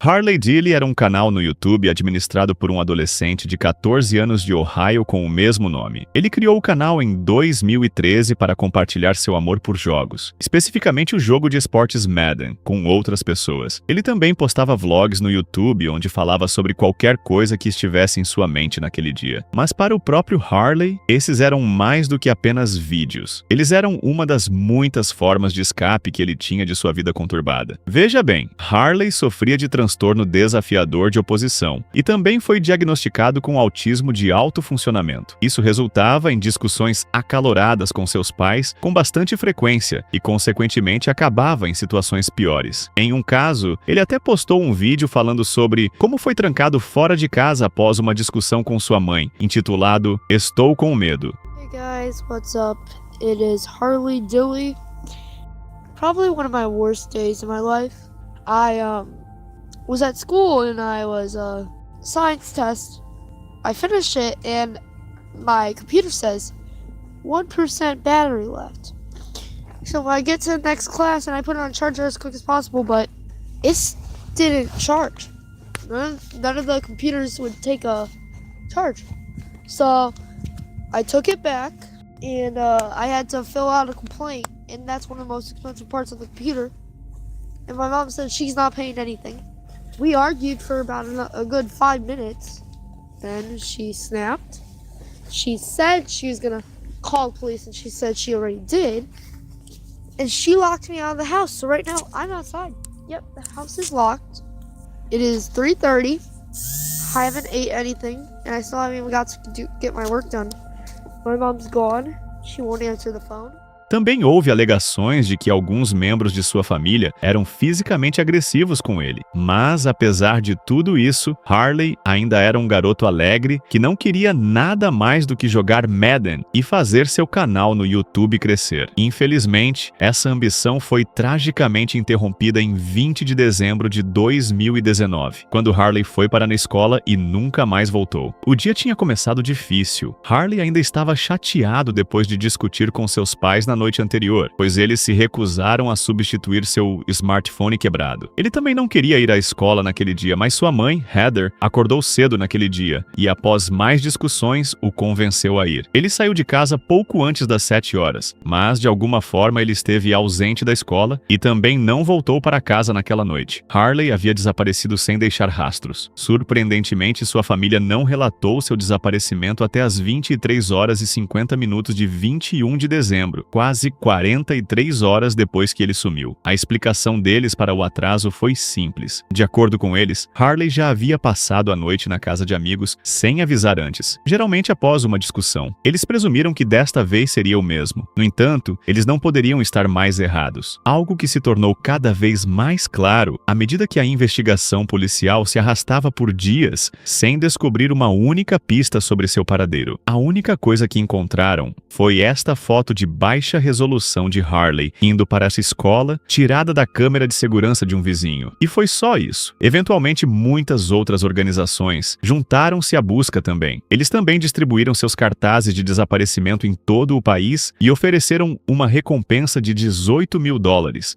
Harley Dilly era um canal no YouTube administrado por um adolescente de 14 anos de Ohio com o mesmo nome. Ele criou o canal em 2013 para compartilhar seu amor por jogos, especificamente o jogo de esportes Madden, com outras pessoas. Ele também postava vlogs no YouTube onde falava sobre qualquer coisa que estivesse em sua mente naquele dia. Mas para o próprio Harley, esses eram mais do que apenas vídeos. Eles eram uma das muitas formas de escape que ele tinha de sua vida conturbada. Veja bem, Harley sofria de transtorno desafiador de oposição e também foi diagnosticado com autismo de alto funcionamento. Isso resultava em discussões acaloradas com seus pais com bastante frequência e, consequentemente, acabava em situações piores. Em um caso, ele até postou um vídeo falando sobre como foi trancado fora de casa após uma discussão com sua mãe, intitulado Estou com Medo. Hey guys, what's up? It is Harley Dilly. Probably one of my worst days in my life. I was at school and I was science test. I finished it and my computer says 1% battery left. So I get to the next class and I put it on charger as quick as possible, but it didn't charge. None of the computers would take a charge. So I took it back and I had to fill out a complaint, and that's one of the most expensive parts of the computer. And my mom said she's not paying anything. We argued for about a good 5 minutes. Then she snapped. She said she was gonna call the police, and she said she already did. And she locked me out of the house. So right now I'm outside. Yep, the house is locked. It is 3:30. I haven't ate anything, and I still haven't even got to get my work done. My mom's gone. She won't answer the phone. Também houve alegações de que alguns membros de sua família eram fisicamente agressivos com ele. Mas, apesar de tudo isso, Harley ainda era um garoto alegre que não queria nada mais do que jogar Madden e fazer seu canal no YouTube crescer. Infelizmente, essa ambição foi tragicamente interrompida em 20 de dezembro de 2019, quando Harley foi para a escola e nunca mais voltou. O dia tinha começado difícil. Harley ainda estava chateado depois de discutir com seus pais na noite anterior, pois eles se recusaram a substituir seu smartphone quebrado. Ele também não queria ir à escola naquele dia, mas sua mãe, Heather, acordou cedo naquele dia e, após mais discussões, o convenceu a ir. Ele saiu de casa pouco antes das 7 horas, mas de alguma forma ele esteve ausente da escola e também não voltou para casa naquela noite. Harley havia desaparecido sem deixar rastros. Surpreendentemente, sua família não relatou seu desaparecimento até as 23 horas e 50 minutos de 21 de dezembro, quase 43 horas depois que ele sumiu. A explicação deles para o atraso foi simples. De acordo com eles, Harley já havia passado a noite na casa de amigos sem avisar antes, geralmente após uma discussão. Eles presumiram que desta vez seria o mesmo. No entanto, eles não poderiam estar mais errados. Algo que se tornou cada vez mais claro à medida que a investigação policial se arrastava por dias sem descobrir uma única pista sobre seu paradeiro. A única coisa que encontraram foi esta foto de baixa resolução de Harley indo para essa escola, tirada da câmera de segurança de um vizinho. E foi só isso. Eventualmente, muitas outras organizações juntaram-se à busca também. Eles também distribuíram seus cartazes de desaparecimento em todo o país e ofereceram uma recompensa de $18 mil,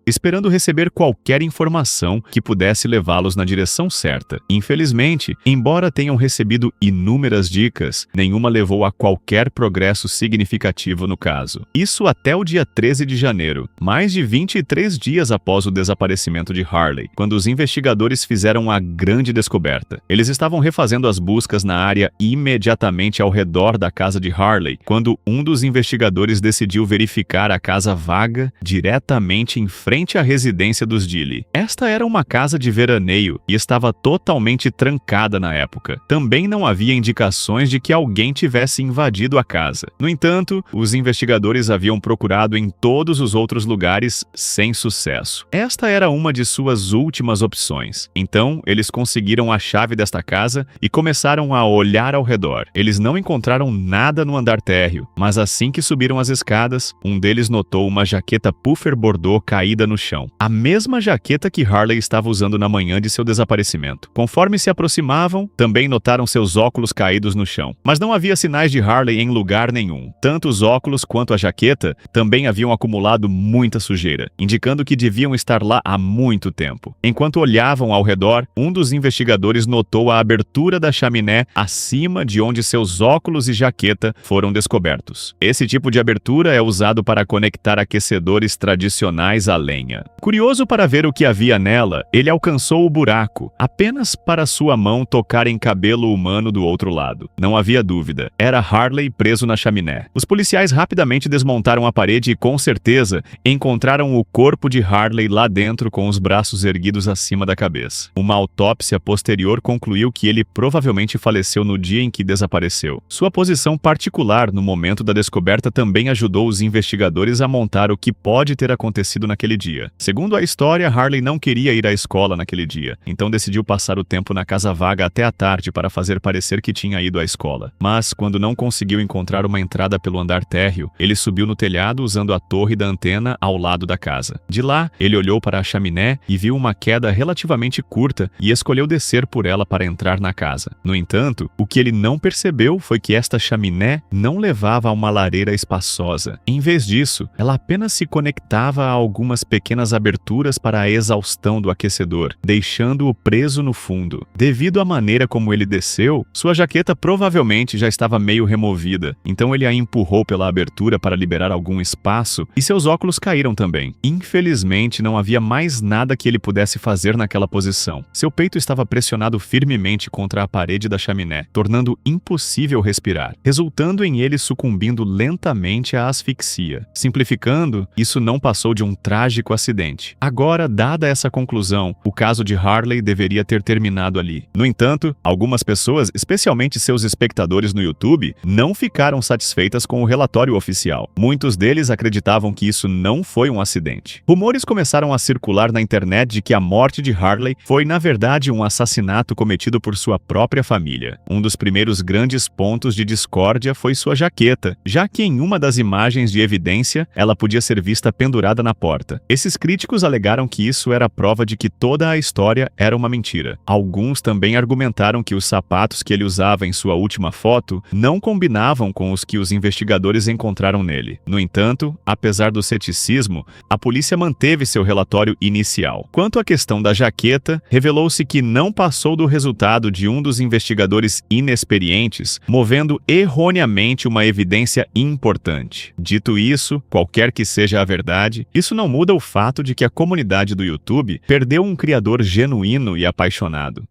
esperando receber qualquer informação que pudesse levá-los na direção certa. Infelizmente, embora tenham recebido inúmeras dicas, nenhuma levou a qualquer progresso significativo no caso. Isso até o dia 13 de janeiro, mais de 23 dias após o desaparecimento de Harley, quando os investigadores fizeram a grande descoberta. Eles estavam refazendo as buscas na área imediatamente ao redor da casa de Harley, quando um dos investigadores decidiu verificar a casa vaga diretamente em frente à residência dos Dilly. Esta era uma casa de veraneio e estava totalmente trancada na época. Também não havia indicações de que alguém tivesse invadido a casa. No entanto, os investigadores haviam procurado em todos os outros lugares sem sucesso. Esta era uma de suas últimas opções. Então, eles conseguiram a chave desta casa e começaram a olhar ao redor. Eles não encontraram nada no andar térreo, mas assim que subiram as escadas, um deles notou uma jaqueta puffer bordô caída no chão. A mesma jaqueta que Harley estava usando na manhã de seu desaparecimento. Conforme se aproximavam, também notaram seus óculos caídos no chão. Mas não havia sinais de Harley em lugar nenhum. Tanto os óculos quanto a jaqueta também haviam acumulado muita sujeira, indicando que deviam estar lá há muito tempo. Enquanto olhavam ao redor, um dos investigadores notou a abertura da chaminé acima de onde seus óculos e jaqueta foram descobertos. Esse tipo de abertura é usado para conectar aquecedores tradicionais à lenha. Curioso para ver o que havia nela, ele alcançou o buraco, apenas para sua mão tocar em cabelo humano do outro lado. Não havia dúvida, era Harley preso na chaminé. Os policiais rapidamente desmontaram a parede e, com certeza, encontraram o corpo de Harley lá dentro com os braços erguidos acima da cabeça. Uma autópsia posterior concluiu que ele provavelmente faleceu no dia em que desapareceu. Sua posição particular no momento da descoberta também ajudou os investigadores a montar o que pode ter acontecido naquele dia. Segundo a história, Harley não queria ir à escola naquele dia, então decidiu passar o tempo na casa vaga até a tarde para fazer parecer que tinha ido à escola. Mas, quando não conseguiu encontrar uma entrada pelo andar térreo, ele subiu no telhado usando a torre da antena ao lado da casa. De lá, ele olhou para a chaminé e viu uma queda relativamente curta e escolheu descer por ela para entrar na casa. No entanto, o que ele não percebeu foi que esta chaminé não levava a uma lareira espaçosa. Em vez disso, ela apenas se conectava a algumas pequenas aberturas para a exaustão do aquecedor, deixando-o preso no fundo. Devido à maneira como ele desceu, sua jaqueta provavelmente já estava meio removida, então ele a empurrou pela abertura para liberar algum espaço e seus óculos caíram também. Infelizmente, não havia mais nada que ele pudesse fazer naquela posição. Seu peito estava pressionado firmemente contra a parede da chaminé, tornando impossível respirar, resultando em ele sucumbindo lentamente à asfixia. Simplificando, isso não passou de um trágico acidente. Agora, dada essa conclusão, o caso de Harley deveria ter terminado ali. No entanto, algumas pessoas, especialmente seus espectadores no YouTube, não ficaram satisfeitas com o relatório oficial. Muitos deles acreditavam que isso não foi um acidente. Rumores começaram a circular na internet de que a morte de Harley foi, na verdade, um assassinato cometido por sua própria família. Um dos primeiros grandes pontos de discórdia foi sua jaqueta, já que em uma das imagens de evidência, ela podia ser vista pendurada na porta. Esses críticos alegaram que isso era prova de que toda a história era uma mentira. Alguns também argumentaram que os sapatos que ele usava em sua última foto não combinavam com os que os investigadores encontraram nele. No entanto, apesar do ceticismo, a polícia manteve seu relatório inicial. Quanto à questão da jaqueta, revelou-se que não passou do resultado de um dos investigadores inexperientes, movendo erroneamente uma evidência importante. Dito isso, qualquer que seja a verdade, isso não muda o fato de que a comunidade do YouTube perdeu um criador genuíno e apaixonado.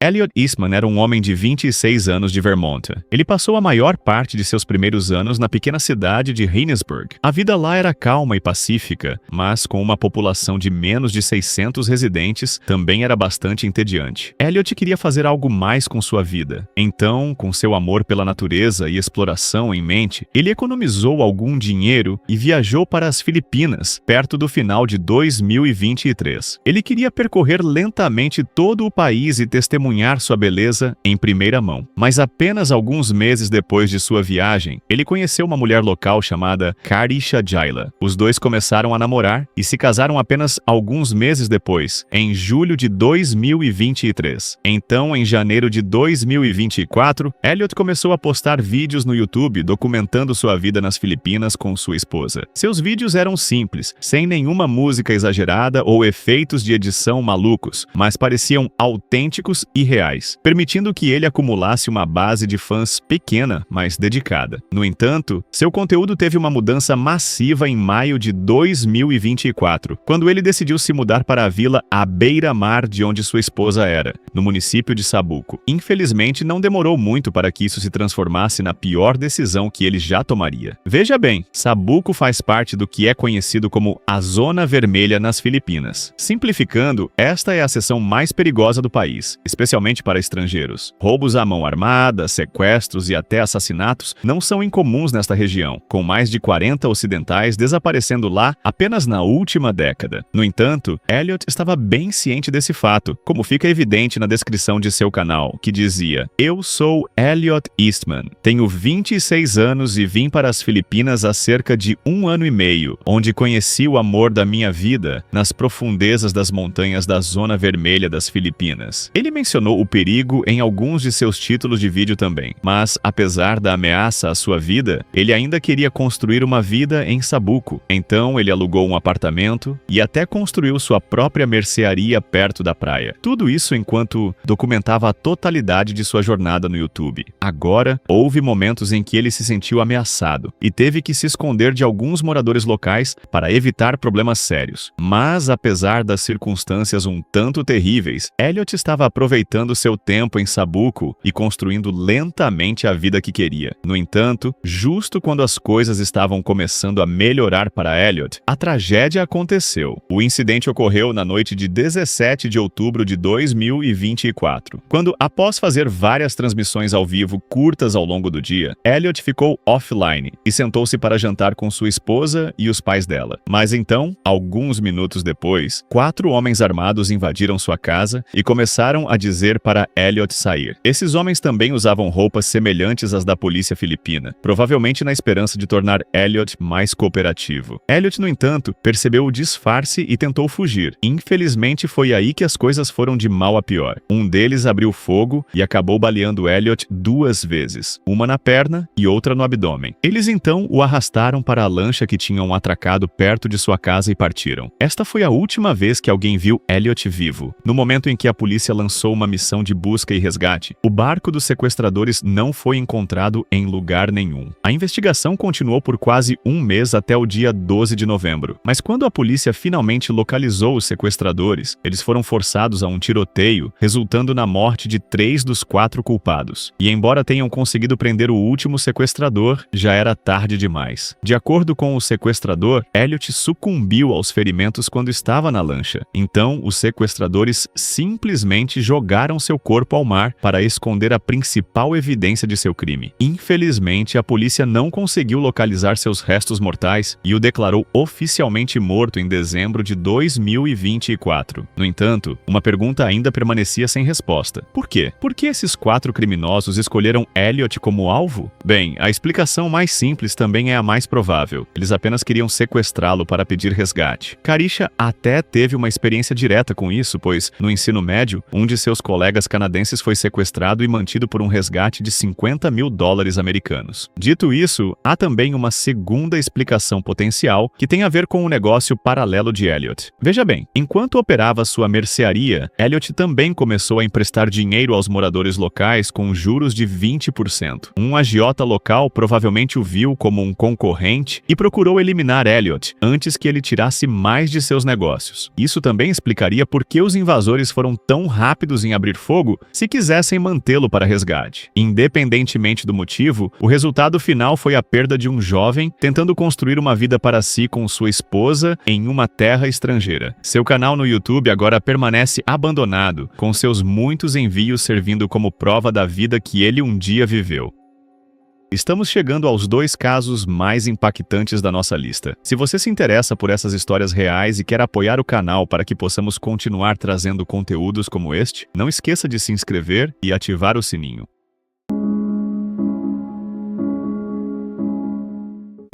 Elliot Eastman era um homem de 26 anos de Vermont. Ele passou a maior parte de seus primeiros anos na pequena cidade de Heinsberg. A vida lá era calma e pacífica, mas com uma população de menos de 600 residentes, também era bastante entediante. Elliot queria fazer algo mais com sua vida. Então, com seu amor pela natureza e exploração em mente, ele economizou algum dinheiro e viajou para as Filipinas, perto do final de 2023. Ele queria percorrer lentamente todo o país e testemunhar sua beleza em primeira mão. Mas apenas alguns meses depois de sua viagem, ele conheceu uma mulher local chamada Karisha Jaila. Os dois começaram a namorar e se casaram apenas alguns meses depois, em julho de 2023. Então, em janeiro de 2024, Elliot começou a postar vídeos no YouTube documentando sua vida nas Filipinas com sua esposa. Seus vídeos eram simples, sem nenhuma música exagerada ou efeitos de edição malucos, mas pareciam autênticos e reais, permitindo que ele acumulasse uma base de fãs pequena, mas dedicada. No entanto, seu conteúdo teve uma mudança massiva em maio de 2024, quando ele decidiu se mudar para a vila à beira-mar de onde sua esposa era, no município de Sabuco. Infelizmente, não demorou muito para que isso se transformasse na pior decisão que ele já tomaria. Veja bem, Sabuco faz parte do que é conhecido como a Zona Vermelha nas Filipinas. Simplificando, esta é a seção mais perigosa do país, especialmente para estrangeiros. Roubos à mão armada, sequestros e até assassinatos não são incomuns nesta região, com mais de 40 ocidentais desaparecendo lá apenas na última década. No entanto, Elliot estava bem ciente desse fato, como fica evidente na descrição de seu canal, que dizia: "Eu sou Elliot Eastman, tenho 26 anos e vim para as Filipinas há cerca de 1 ano e meio, onde conheci o amor da minha vida nas profundezas das montanhas da Zona Vermelha das Filipinas." Ele mencionou mencionou o perigo em alguns de seus títulos de vídeo também. Mas, apesar da ameaça à sua vida, ele ainda queria construir uma vida em Sabuco. Então, ele alugou um apartamento e até construiu sua própria mercearia perto da praia. Tudo isso enquanto documentava a totalidade de sua jornada no YouTube. Agora, houve momentos em que ele se sentiu ameaçado e teve que se esconder de alguns moradores locais para evitar problemas sérios. Mas, apesar das circunstâncias um tanto terríveis, Elliot estava aproveitando seu tempo em Sabuco e construindo lentamente a vida que queria. No entanto, justo quando as coisas estavam começando a melhorar para Elliot, a tragédia aconteceu. O incidente ocorreu na noite de 17 de outubro de 2024, quando, após fazer várias transmissões ao vivo curtas ao longo do dia, Elliot ficou offline e sentou-se para jantar com sua esposa e os pais dela. Mas então, alguns minutos depois, 4 homens armados invadiram sua casa e começaram a dizer para Elliot sair. Esses homens também usavam roupas semelhantes às da polícia filipina, provavelmente na esperança de tornar Elliot mais cooperativo. Elliot, no entanto, percebeu o disfarce e tentou fugir. Infelizmente, foi aí que as coisas foram de mal a pior. Um deles abriu fogo e acabou baleando Elliot 2 vezes, uma na perna e outra no abdômen. Eles então o arrastaram para a lancha que tinham atracado perto de sua casa e partiram. Esta foi a última vez que alguém viu Elliot vivo. No momento em que a polícia lançou uma missão de busca e resgate, o barco dos sequestradores não foi encontrado em lugar nenhum. A investigação continuou por quase um mês até o dia 12 de novembro. Mas quando a polícia finalmente localizou os sequestradores, eles foram forçados a um tiroteio, resultando na morte de 3 dos 4 culpados. E embora tenham conseguido prender o último sequestrador, já era tarde demais. De acordo com o sequestrador, Elliot sucumbiu aos ferimentos quando estava na lancha. Então, os sequestradores simplesmente jogaram seu corpo ao mar para esconder a principal evidência de seu crime. Infelizmente, a polícia não conseguiu localizar seus restos mortais e o declarou oficialmente morto em dezembro de 2024. No entanto, uma pergunta ainda permanecia sem resposta. Por quê? Por que esses 4 criminosos escolheram Elliot como alvo? Bem, a explicação mais simples também é a mais provável. Eles apenas queriam sequestrá-lo para pedir resgate. Karisha até teve uma experiência direta com isso, pois, no ensino médio, um de seus colegas canadenses foi sequestrado e mantido por um resgate de $50 mil americanos. Dito isso, há também uma segunda explicação potencial que tem a ver com o negócio paralelo de Elliot. Veja bem, enquanto operava sua mercearia, Elliot também começou a emprestar dinheiro aos moradores locais com juros de 20%. Um agiota local provavelmente o viu como um concorrente e procurou eliminar Elliot antes que ele tirasse mais de seus negócios. Isso também explicaria por que os invasores foram tão rápidos em abrir fogo se quisessem mantê-lo para resgate. Independentemente do motivo, o resultado final foi a perda de um jovem tentando construir uma vida para si com sua esposa em uma terra estrangeira. Seu canal no YouTube agora permanece abandonado, com seus muitos envios servindo como prova da vida que ele um dia viveu. Estamos chegando aos 2 casos mais impactantes da nossa lista. Se você se interessa por essas histórias reais e quer apoiar o canal para que possamos continuar trazendo conteúdos como este, não esqueça de se inscrever e ativar o sininho.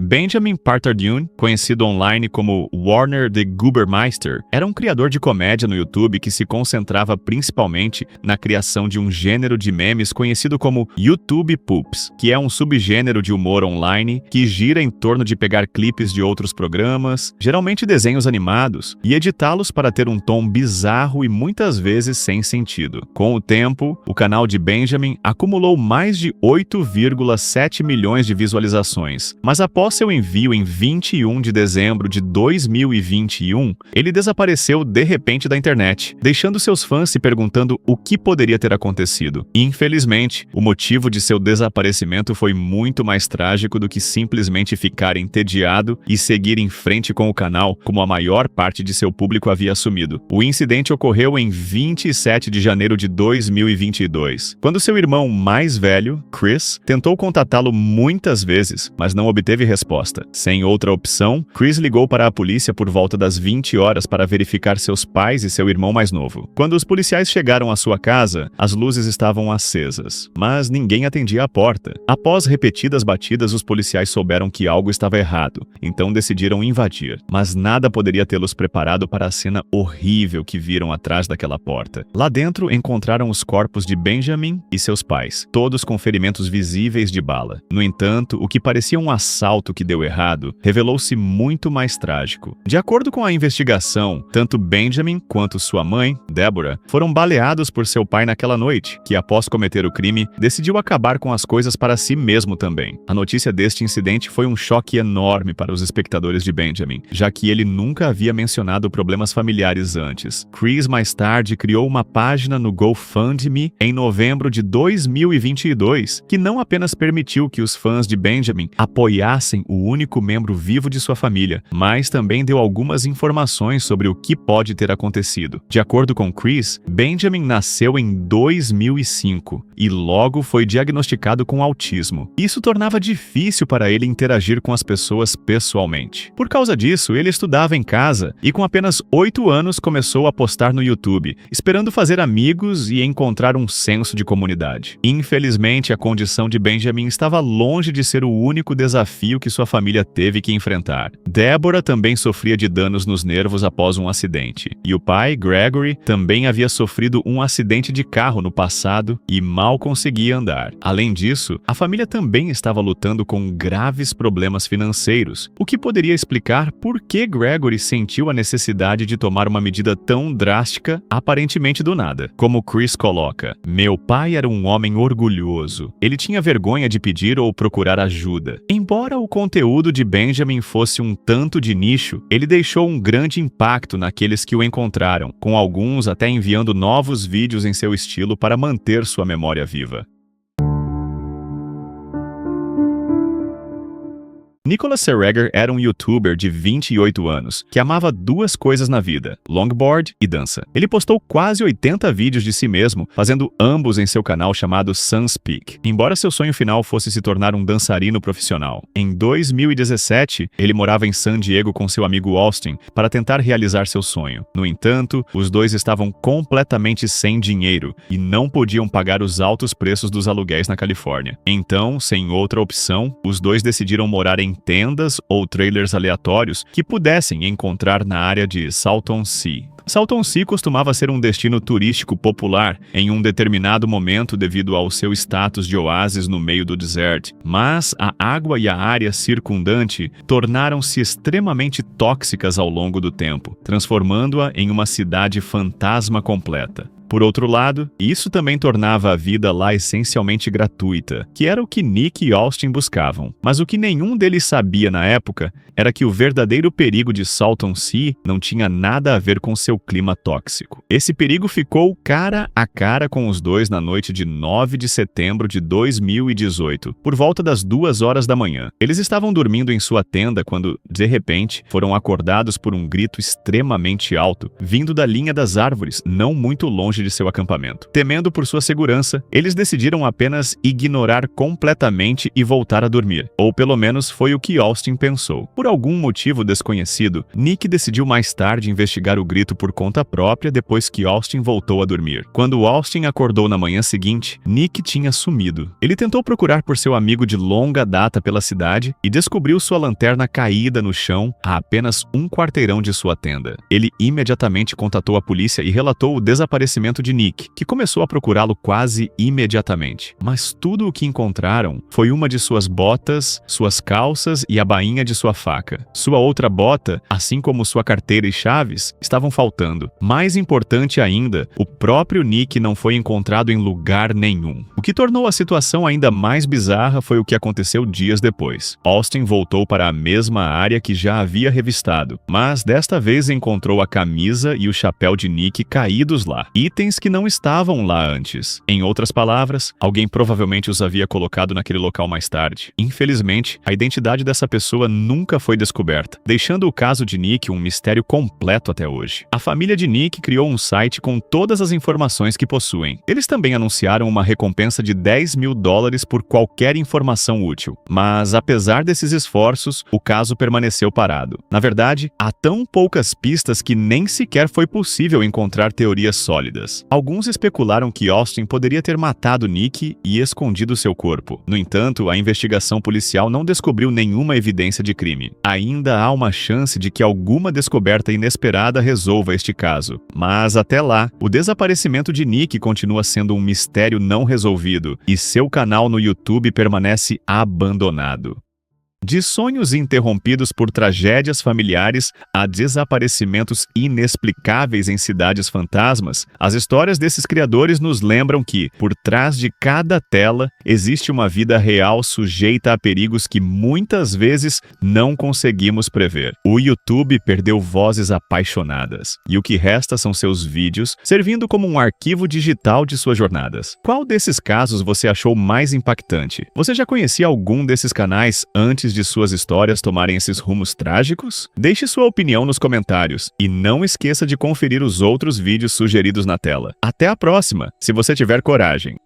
Benjamin Partardieu, conhecido online como Warner the Goobermeister, era um criador de comédia no YouTube que se concentrava principalmente na criação de um gênero de memes conhecido como YouTube Poops, que é um subgênero de humor online que gira em torno de pegar clipes de outros programas, geralmente desenhos animados, e editá-los para ter um tom bizarro e muitas vezes sem sentido. Com o tempo, o canal de Benjamin acumulou mais de 8,7 milhões de visualizações, mas após seu envio em 21 de dezembro de 2021, ele desapareceu de repente da internet, deixando seus fãs se perguntando o que poderia ter acontecido. Infelizmente, o motivo de seu desaparecimento foi muito mais trágico do que simplesmente ficar entediado e seguir em frente com o canal, como a maior parte de seu público havia assumido. O incidente ocorreu em 27 de janeiro de 2022, quando seu irmão mais velho, Chris, tentou contatá-lo muitas vezes, mas não obteve resposta resposta. Sem outra opção, Chris ligou para a polícia por volta das 20 horas para verificar seus pais e seu irmão mais novo. Quando os policiais chegaram à sua casa, as luzes estavam acesas, mas ninguém atendia a porta. Após repetidas batidas, os policiais souberam que algo estava errado, então decidiram invadir. Mas nada poderia tê-los preparado para a cena horrível que viram atrás daquela porta. Lá dentro encontraram os corpos de Benjamin e seus pais, todos com ferimentos visíveis de bala. No entanto, o que parecia um assalto que deu errado, revelou-se muito mais trágico. De acordo com a investigação, tanto Benjamin quanto sua mãe, Deborah, foram baleados por seu pai naquela noite, que após cometer o crime, decidiu acabar com as coisas para si mesmo também. A notícia deste incidente foi um choque enorme para os espectadores de Benjamin, já que ele nunca havia mencionado problemas familiares antes. Chris mais tarde criou uma página no GoFundMe em novembro de 2022, que não apenas permitiu que os fãs de Benjamin apoiassem o único membro vivo de sua família, mas também deu algumas informações sobre o que pode ter acontecido. De acordo com Chris, Benjamin nasceu em 2005 e logo foi diagnosticado com autismo. Isso tornava difícil para ele interagir com as pessoas pessoalmente. Por causa disso, ele estudava em casa e com apenas 8 anos começou a postar no YouTube, esperando fazer amigos e encontrar um senso de comunidade. Infelizmente, a condição de Benjamin estava longe de ser o único desafio que sua família teve que enfrentar. Deborah também sofria de danos nos nervos após um acidente, e o pai, Gregory, também havia sofrido um acidente de carro no passado e mal conseguia andar. Além disso, a família também estava lutando com graves problemas financeiros, o que poderia explicar por que Gregory sentiu a necessidade de tomar uma medida tão drástica, aparentemente do nada. Como Chris coloca, meu pai era um homem orgulhoso. Ele tinha vergonha de pedir ou procurar ajuda. Embora o conteúdo de Benjamin fosse um tanto de nicho, ele deixou um grande impacto naqueles que o encontraram, com alguns até enviando novos vídeos em seu estilo para manter sua memória viva. Nicholas Serreger era um youtuber de 28 anos, que amava duas coisas na vida, longboard e dança. Ele postou quase 80 vídeos de si mesmo, fazendo ambos em seu canal chamado Sun's Peak, embora seu sonho final fosse se tornar um dançarino profissional. Em 2017, ele morava em San Diego com seu amigo Austin para tentar realizar seu sonho. No entanto, os dois estavam completamente sem dinheiro e não podiam pagar os altos preços dos aluguéis na Califórnia. Então, sem outra opção, os dois decidiram morar em tendas ou trailers aleatórios que pudessem encontrar na área de Salton Sea. Salton Sea costumava ser um destino turístico popular em um determinado momento devido ao seu status de oásis no meio do deserto, mas a água e a área circundante tornaram-se extremamente tóxicas ao longo do tempo, transformando-a em uma cidade fantasma completa. Por outro lado, isso também tornava a vida lá essencialmente gratuita, que era o que Nick e Austin buscavam. Mas o que nenhum deles sabia na época era que o verdadeiro perigo de Salton Sea não tinha nada a ver com seu clima tóxico. Esse perigo ficou cara a cara com os dois na noite de 9 de setembro de 2018, por volta das 2 horas da manhã. Eles estavam dormindo em sua tenda quando, de repente, foram acordados por um grito extremamente alto, vindo da linha das árvores, não muito longe de seu acampamento. Temendo por sua segurança, eles decidiram apenas ignorar completamente e voltar a dormir. Ou pelo menos foi o que Austin pensou. Por algum motivo desconhecido, Nick decidiu mais tarde investigar o grito por conta própria depois que Austin voltou a dormir. Quando Austin acordou na manhã seguinte, Nick tinha sumido. Ele tentou procurar por seu amigo de longa data pela cidade e descobriu sua lanterna caída no chão a apenas um quarteirão de sua tenda. Ele imediatamente contatou a polícia e relatou o desaparecimento de Nick, que começou a procurá-lo quase imediatamente. Mas tudo o que encontraram foi uma de suas botas, suas calças e a bainha de sua faca. Sua outra bota, assim como sua carteira e chaves, estavam faltando. Mais importante ainda, o próprio Nick não foi encontrado em lugar nenhum. O que tornou a situação ainda mais bizarra foi o que aconteceu dias depois. Austin voltou para a mesma área que já havia revistado, mas desta vez encontrou a camisa e o chapéu de Nick caídos lá. Itens itens que não estavam lá antes. Em outras palavras, alguém provavelmente os havia colocado naquele local mais tarde. Infelizmente, a identidade dessa pessoa nunca foi descoberta, deixando o caso de Nick um mistério completo até hoje. A família de Nick criou um site com todas as informações que possuem. Eles também anunciaram uma recompensa de $10.000 por qualquer informação útil. Mas, apesar desses esforços, o caso permaneceu parado. Na verdade, há tão poucas pistas que nem sequer foi possível encontrar teorias sólidas. Alguns especularam que Austin poderia ter matado Nick e escondido seu corpo. No entanto, a investigação policial não descobriu nenhuma evidência de crime. Ainda há uma chance de que alguma descoberta inesperada resolva este caso. Mas até lá, o desaparecimento de Nick continua sendo um mistério não resolvido e seu canal no YouTube permanece abandonado. De sonhos interrompidos por tragédias familiares a desaparecimentos inexplicáveis em cidades fantasmas, as histórias desses criadores nos lembram que, por trás de cada tela, existe uma vida real sujeita a perigos que muitas vezes não conseguimos prever. O YouTube perdeu vozes apaixonadas, e o que resta são seus vídeos, servindo como um arquivo digital de suas jornadas. Qual desses casos você achou mais impactante? Você já conhecia algum desses canais antes de suas histórias tomarem esses rumos trágicos? Deixe sua opinião nos comentários e não esqueça de conferir os outros vídeos sugeridos na tela. Até a próxima, se você tiver coragem!